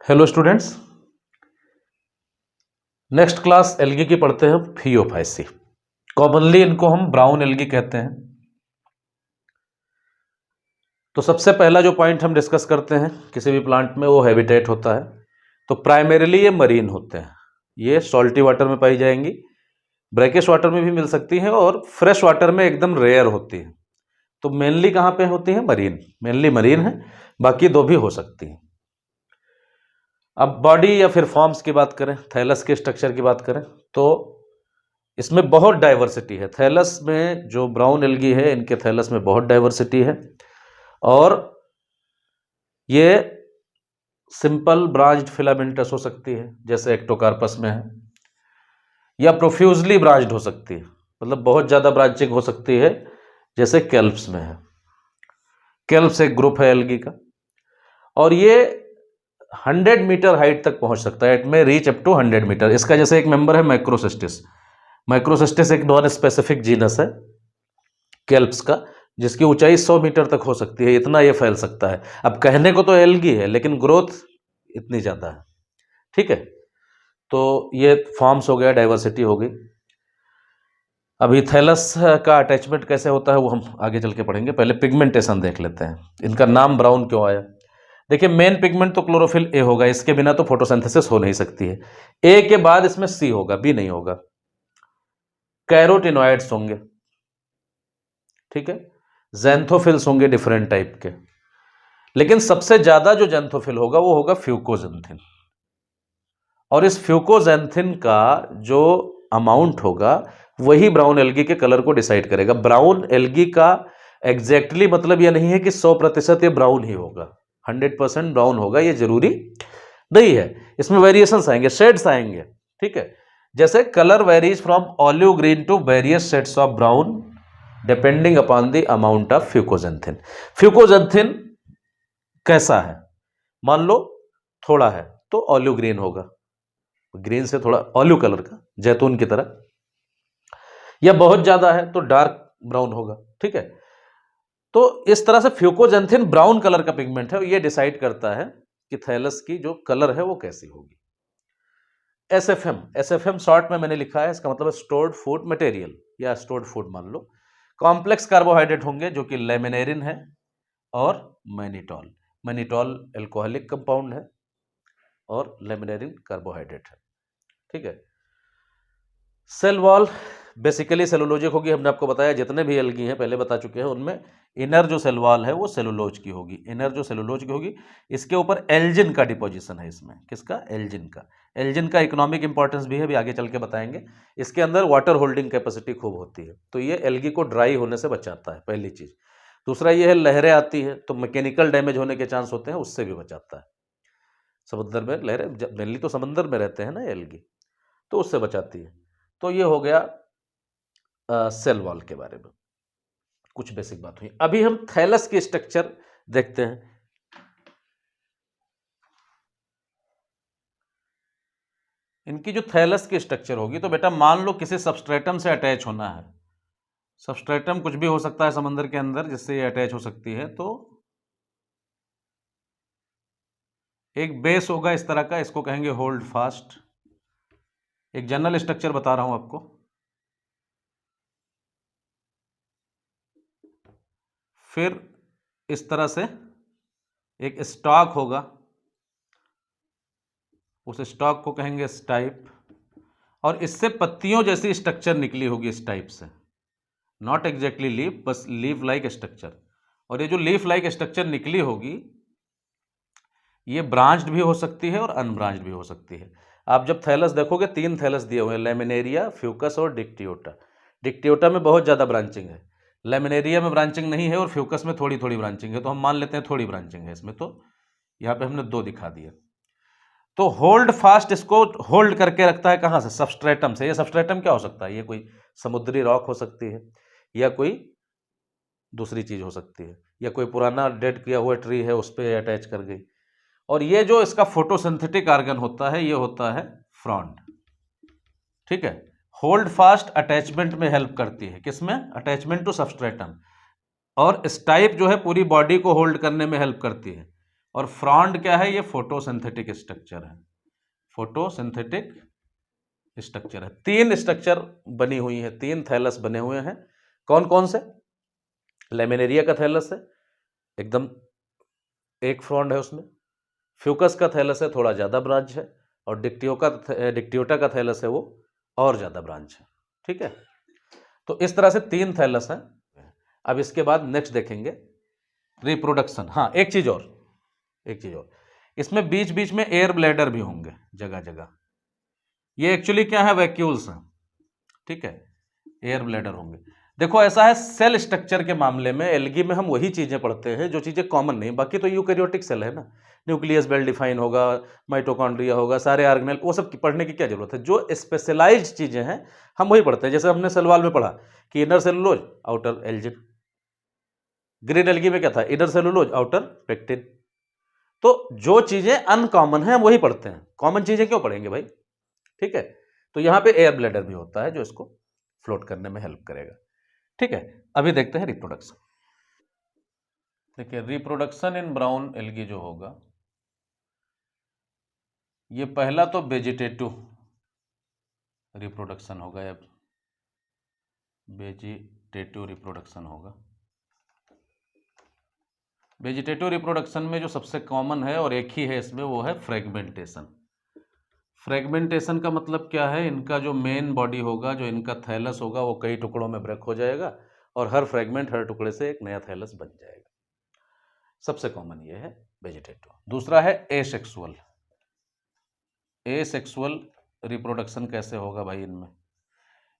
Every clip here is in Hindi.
Hello students, next class algae की पढ़ते हैं फियोफाइसी। कॉमनली इनको हम ब्राउन एल्गी कहते हैं। तो सबसे पहला जो पॉइंट हम डिस्कस करते हैं किसी भी प्लांट में वो हैबिटेट होता है। तो प्राइमरीली ये मरीन होते हैं, ये सॉल्टी वाटर में पाई जाएंगी, ब्रैकिश वाटर में भी मिल सकती हैं और फ्रेश वाटर में एकदम रेयर होती है। तो मेनली कहाँ पे होती है? मरीन, मेनली मरीन है, बाकी दो भी हो सकती हैं। अब बॉडी या फिर फॉर्म्स की बात करें, थैलस के स्ट्रक्चर की बात करें तो इसमें बहुत डाइवर्सिटी है। थैलस में जो ब्राउन एल्गी है इनके थैलस में बहुत डाइवर्सिटी है और ये सिंपल ब्रांच्ड फिलामेंटस हो सकती है जैसे एक्टोकार्पस में है, या प्रोफ्यूजली ब्रांच्ड हो सकती है, मतलब बहुत ज़्यादा ब्रांचिंग हो सकती है जैसे कैल्प्स में है। कैल्प्स एक ग्रुप है एल्गी का और ये 100 मीटर हाइट तक पहुंच सकता है। इट में रीच अप टू 100 मीटर। इसका जैसे एक मेंबर है माइक्रोसिस्टिस। माइक्रोसिस्टिस एक नॉन स्पेसिफिक जीनस है कैल्प्स का, जिसकी ऊंचाई 100 मीटर तक हो सकती है। इतना ये फैल सकता है। अब कहने को तो एल्गी है लेकिन ग्रोथ इतनी ज़्यादा है। ठीक है, तो ये फॉर्म्स हो गया, डाइवर्सिटी हो गई। अभी थैलस का अटैचमेंट कैसे होता है वो हम आगे चल के पढ़ेंगे। पहले पिगमेंटेशन देख लेते हैं, इनका नाम ब्राउन क्यों आया। देखिए, मेन पिगमेंट तो क्लोरोफिल ए होगा, इसके बिना तो फोटोसिंथेसिस हो नहीं सकती है। ए के बाद इसमें सी होगा, बी नहीं होगा। कैरोटिनॉइड्स होंगे, ठीक है, ज़ैंथोफिल्स होंगे डिफरेंट टाइप के, लेकिन सबसे ज्यादा जो ज़ैंथोफिल होगा वो होगा फ्यूकोजेंथिन। और इस फ्यूकोजेंथिन का जो अमाउंट होगा वही ब्राउन एल्गी के कलर को डिसाइड करेगा। ब्राउन एल्गी का एग्जैक्टली मतलब यह नहीं है कि 100% ये ब्राउन ही होगा, 100% ब्राउन होगा ये जरूरी नहीं है। इसमें वेरिएशंस आएंगे, शेड्स आएंगे। ठीक है, जैसे colour varies from olive green to various shades of brown depending upon the amount of fucoxanthin. Fucoxanthin कैसा है? मान लो थोड़ा है तो ऑलिव ग्रीन होगा, ग्रीन से थोड़ा ऑलिव कलर का, जैतून की तरह, या बहुत ज्यादा है तो डार्क ब्राउन होगा। ठीक है, तो इस तरह से फ्यूकोजेंथिन ब्राउन कलर का पिगमेंट है, ये डिसाइड करता है कि थैलस की जो कलर है वो कैसी होगी। एसएफएम शॉर्ट में मैंने लिखा है, इसका मतलब स्टोर्ड फूड मटेरियल या स्टोर्ड फूड मान लो। कॉम्प्लेक्स कार्बोहाइड्रेट होंगे जो कि लेमिनेरिन है और मैनिटॉल। मैनिटॉल एल्कोहलिक कंपाउंड है और लेमिनेरिन कार्बोहाइड्रेट है। ठीक है, सेल वॉल बेसिकली सेलुलोजिक होगी। हमने आपको बताया जितने भी एल्गी हैं पहले बता चुके हैं, उनमें इनर जो सेल वॉल है वो सेलुलोज की होगी। इनर जो सेलुलोज की होगी, इसके ऊपर एल्जिन का डिपोजिशन है। इसमें किसका? एल्जिन का। एल्जिन का इकोनॉमिक इंपॉर्टेंस भी है, अभी आगे चल के बताएंगे। इसके अंदर वाटर होल्डिंग कैपेसिटी खूब होती है, तो ये एल्गी को ड्राई होने से बचाता है, पहली चीज। दूसरा ये है, लहरें आती है तो मैकेनिकल डैमेज होने के चांस होते हैं, उससे भी बचाता है। समुद्र में लहरें, मेनली तो समंदर में रहते हैं ना एल्गी, तो उससे बचाती है। तो ये हो गया सेल वॉल के बारे में कुछ बेसिक बात हुई। अभी हम थैलस की स्ट्रक्चर देखते हैं। इनकी जो थैलस की स्ट्रक्चर होगी, तो बेटा मान लो किसी सबस्ट्रेटम से अटैच होना है। सबस्ट्रेटम कुछ भी हो सकता है समंदर के अंदर जिससे ये अटैच हो सकती है। तो एक बेस होगा इस तरह का, इसको कहेंगे होल्ड फास्ट। एक जनरल स्ट्रक्चर बता रहा हूं आपको। फिर इस तरह से एक स्टॉक होगा, उस स्टॉक को कहेंगे स्टाइप, और इससे पत्तियों जैसी स्ट्रक्चर निकली होगी इस टाइप से। नॉट एग्जैक्टली लीफ, बस लीफ लाइक स्ट्रक्चर। और ये जो लीफ लाइक स्ट्रक्चर निकली होगी ये ब्रांच्ड भी हो सकती है और अनब्रांच्ड भी हो सकती है। आप जब थैलस देखोगे, 3 थैलस दिए हुए हैं, लेमिनेरिया, फ्यूकस और डिक्टियोटा। डिक्टियोटा में बहुत ज़्यादा ब्रांचिंग है, लेमिनेरिया में ब्रांचिंग नहीं है और फ्यूकस में थोड़ी थोड़ी ब्रांचिंग है, तो हम मान लेते हैं थोड़ी ब्रांचिंग है इसमें। तो यहाँ पे हमने 2 दिखा दिए। तो होल्ड फास्ट इसको होल्ड करके रखता है कहाँ से? सबस्ट्रेटम से। ये सबस्ट्रेटम क्या हो सकता है? ये कोई समुद्री रॉक हो सकती है, या कोई दूसरी चीज हो सकती है, या कोई पुराना डेड किया हुआ ट्री है उस पर अटैच कर गई। और ये जो इसका फोटोसिंथेटिक ऑर्गन होता है ये होता है फ्रॉन्ड। ठीक है, होल्ड फास्ट अटैचमेंट में हेल्प करती है। किसमें? Attachment to substratum. और स्टाइप जो है पूरी बॉडी को होल्ड करने में हेल्प करती है। और फ्रॉन्ड क्या है, ये फोटोसिंथेटिक स्ट्रक्चर है, फोटोसिंथेटिक स्ट्रक्चर है। 3 स्ट्रक्चर बनी हुई है, 3 थैलस बने हुए हैं। कौन कौन से? लेमिनेरिया का थैलस है, एकदम एक फ्रॉन्ड है उसमें। फ्यूकस का थैलस है, थोड़ा ज़्यादा ब्रांच है। और डिक्टियोटा का थैलस है, वो और ज़्यादा ब्रांच है। ठीक है, तो इस तरह से 3 थैलस हैं। अब इसके बाद नेक्स्ट देखेंगे रिप्रोडक्शन। हाँ, एक चीज़ और, इसमें बीच बीच में एयर ब्लैडर भी होंगे जगह जगह। ये एक्चुअली क्या है, वैक्यूल्स हैं। ठीक है, एयर ब्लैडर होंगे। देखो ऐसा है, सेल स्ट्रक्चर के मामले में एल्गी में हम वही चीजें पढ़ते हैं जो चीजें कॉमन नहीं, बाकी तो यूकैरियोटिक सेल है ना, न्यूक्लियस वेल डिफाइन होगा, माइटोकॉन्ड्रिया होगा, सारे ऑर्गेनेल, वो सब पढ़ने की क्या जरूरत है। जो स्पेशलाइज्ड चीजें हैं हम वही पढ़ते हैं। जैसे हमने सेलवाल में पढ़ा कि inner cellulose outer Elgin, green algae में क्या था, इनर सेलुलोज आउटर पेक्टिन। तो जो चीजें अनकॉमन है हम वही पढ़ते हैं, कॉमन चीजें क्यों पढ़ेंगे भाई। ठीक है, तो यहां पे एयर ब्लैडर भी होता है जो इसको फ्लोट करने में हेल्प करेगा। ठीक है, अभी देखते हैं रिप्रोडक्शन। देखिए रिप्रोडक्शन इन ब्राउन एल्गी जो होगा, ये पहला तो वेजिटेटिव रिप्रोडक्शन होगा, या वेजिटेटिव रिप्रोडक्शन होगा। वेजिटेटिव रिप्रोडक्शन में जो सबसे कॉमन है और एक ही है इसमें, वो है फ्रेगमेंटेशन। फ्रेगमेंटेशन का मतलब क्या है, इनका जो मेन बॉडी होगा, जो इनका थैलस होगा, वो कई टुकड़ों में ब्रेक हो जाएगा और हर फ्रेगमेंट, हर टुकड़े से एक नया थैलस बन जाएगा। सबसे कॉमन ये है वेजिटेटिव। दूसरा है एसेक्सुअल। एसेक्सुअल रिप्रोडक्शन कैसे होगा भाई इनमें?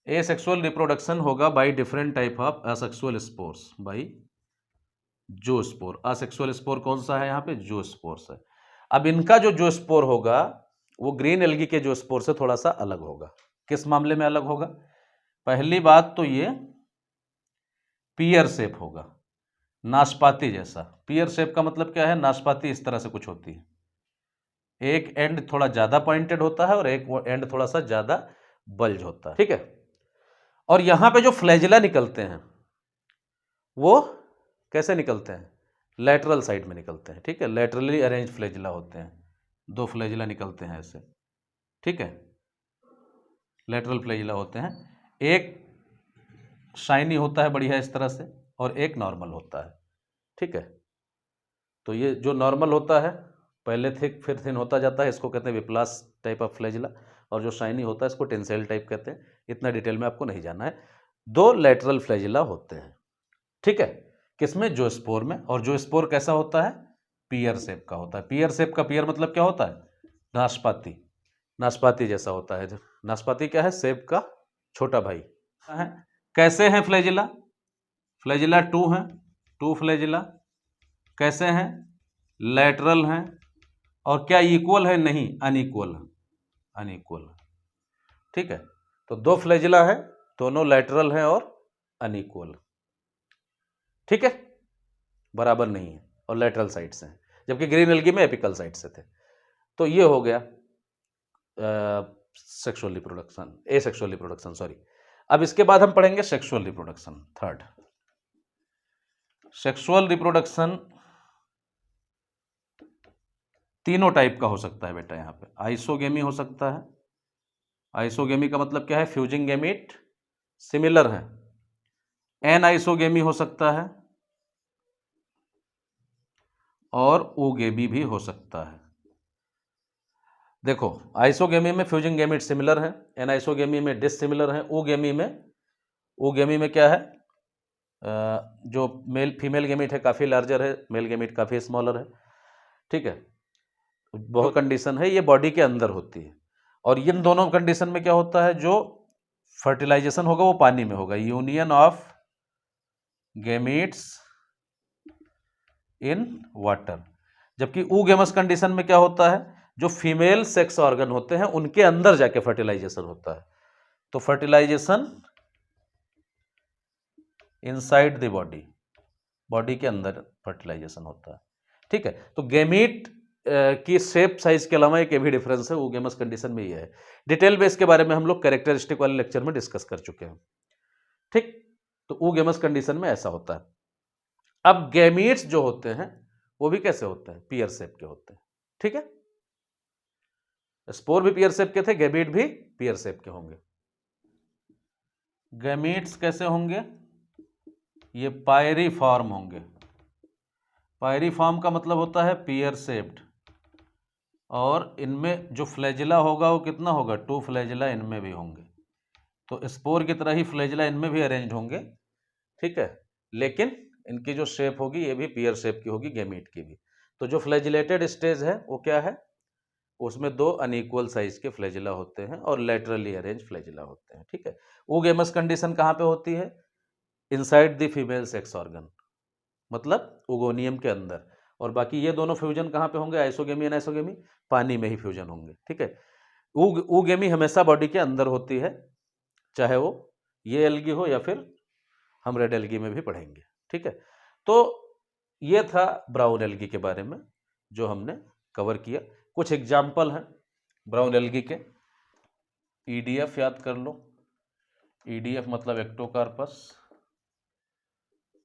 एसेक्सुअल रिप्रोडक्शन होगा by different type of asexual spores, by zoospore. Asexual spore कौन सा है यहाँ पे? ज़ूस्पोर्स है। अब इनका जो ज़ूस्पोर होगा वो ग्रीन एल्गी के ज़ूस्पोर से थोड़ा सा अलग होगा। किस मामले में अलग होगा? पहली बात तो ये पियर शेप होगा, नाशपाती जैसा। पियर शेप का मतलब क्या है? नाशपाती इस तरह से कुछ होती है, एक एंड थोड़ा ज्यादा पॉइंटेड होता है और एक एंड थोड़ा सा ज्यादा बल्ज होता है। ठीक है, और यहां पे जो फ्लैजिला निकलते हैं वो कैसे निकलते हैं? लेटरल साइड में निकलते हैं। ठीक है, लेटरली अरेंज फ्लैजिला होते हैं, 2 फ्लैजिला निकलते हैं ऐसे। ठीक है, लेटरल फ्लैजिला होते हैं, एक शाइनी होता है बढ़िया इस तरह से और एक नॉर्मल होता है। ठीक है, तो ये जो नॉर्मल होता है पहले थिक फिर थिन होता जाता है, इसको कहते हैं विप्लास टाइप ऑफ फ्लैजिला, और जो शाइनी होता है इसको टेंसेल टाइप कहते हैं। इतना डिटेल में आपको नहीं जानना है। 2 लेटरल फ्लैजिला होते हैं। ठीक है, किसमें? ज़ूस्पोर में। और ज़ूस्पोर कैसा होता है? पियर शेप का होता है। पियर शेप का पियर मतलब क्या होता है? नाशपाती, नाशपाती जैसा होता है। नाशपाती क्या है? सेब का छोटा भाई है। कैसे हैं फ्लैजिला? फ्लैजिला 2 हैं, 2 फ्लैजिला। कैसे हैं? लेटरल हैं। और क्या इक्वल है? नहीं, अनइक्वल है, अनइक्वल है। ठीक है, तो 2 फ्लैजिला है, दोनों लेटरल हैं और अनइक्वल। ठीक है, बराबर नहीं है और लेटरल साइड से हैं, जबकि ग्रीन एल्गी में एपिकल साइड से थे। तो ये हो गया sexual reproduction, asexual reproduction, sorry. अब इसके बाद हम पढ़ेंगे sexual reproduction, third. Sexual reproduction तीनों टाइप का हो सकता है बेटा। यहाँ पे आइसोगेमी हो सकता है। आइसोगेमी का मतलब क्या है? फ्यूजिंग गैमीट सिमिलर है। एन आइसोगेमी हो सकता है और ओगेमी भी हो सकता है। देखो, आइसोगेमी में फ्यूजिंग गैमीट सिमिलर है, एन आइसोगेमी में डिसिमिलर है, ओगेमी में क्या है? जो मेल फीमेल गैमीट है काफ़ी लार्जर है, मेल गैमीट काफ़ी स्मॉलर है। ठीक है, बहुत कंडीशन है, ये बॉडी के अंदर होती है। और इन दोनों कंडीशन में क्या होता है? जो फर्टिलाइजेशन होगा वो पानी में होगा, union of gametes in water. जबकि ऊगेमस कंडीशन में क्या होता है? जो फीमेल सेक्स ऑर्गन होते हैं उनके अंदर जाके फर्टिलाइजेशन होता है। तो fertilization inside the body, body के अंदर फर्टिलाइजेशन होता है। ठीक है, तो गैमीट की शेप साइज के अलावा एक भी डिफरेंस है ऊगेमस कंडीशन में, ये है। डिटेल में इसके बारे में हम लोग कैरेक्टरिस्टिक वाले लेक्चर में डिस्कस कर चुके हैं। ठीक, तो ऊगेमस कंडीशन में ऐसा होता है। अब गैमीट्स जो होते हैं वो भी कैसे होते हैं, पीयर शेप के होते हैं। ठीक है, स्पोर भी पीयर शेप के थे, गैमीट भी पीयर शेप के होंगे। गैमीट्स कैसे होंगे, ये पायरीफॉर्म होंगे। पायरीफॉर्म का मतलब होता है पीयर शेप्ड, और इनमें जो फ्लैजिला होगा वो कितना होगा, 2 फ्लैजिला इनमें भी होंगे। तो स्पोर की तरह ही फ्लैजिला इनमें भी अरेंज्ड होंगे। ठीक है, लेकिन इनकी जो शेप होगी ये भी पीयर शेप की होगी, गैमीट की भी। तो जो फ्लैजिलेटेड स्टेज है वो क्या है, उसमें 2 अनइक्वल साइज के फ्लैजिला होते हैं और लेटरली अरेंज फ्लैजिला होते हैं। ठीक है, oogamous कंडीशन कहाँ पे होती है, inside the female sex organ, मतलब ओगोनियम के अंदर। और बाकी ये दोनों फ्यूजन कहाँ पे होंगे, आइसोगेमी एंड आइसोगेमी, पानी में ही फ्यूजन होंगे। ठीक है, oogammy हमेशा बॉडी के अंदर होती है, चाहे वो ये एल्गी हो या फिर हम रेड एल्गी में भी पढ़ेंगे। ठीक है, तो ये था ब्राउन एल्गी के बारे में जो हमने कवर किया। कुछ एग्जाम्पल हैं ब्राउन एल्गी के, ईडीएफ याद कर लो, ईडीएफ मतलब Ectocarpus,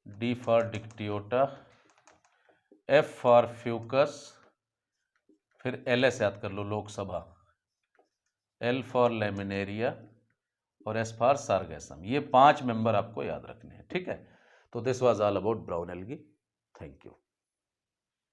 D for Dictyota, F for Fucus, फिर एलएस याद कर लो लोकसभा, एल फॉर लेमिनेरिया और एस फॉर सार्गेसम। ये 5 मेंबर आपको याद रखने हैं। ठीक है, तो this was all about brown algae. Thank you.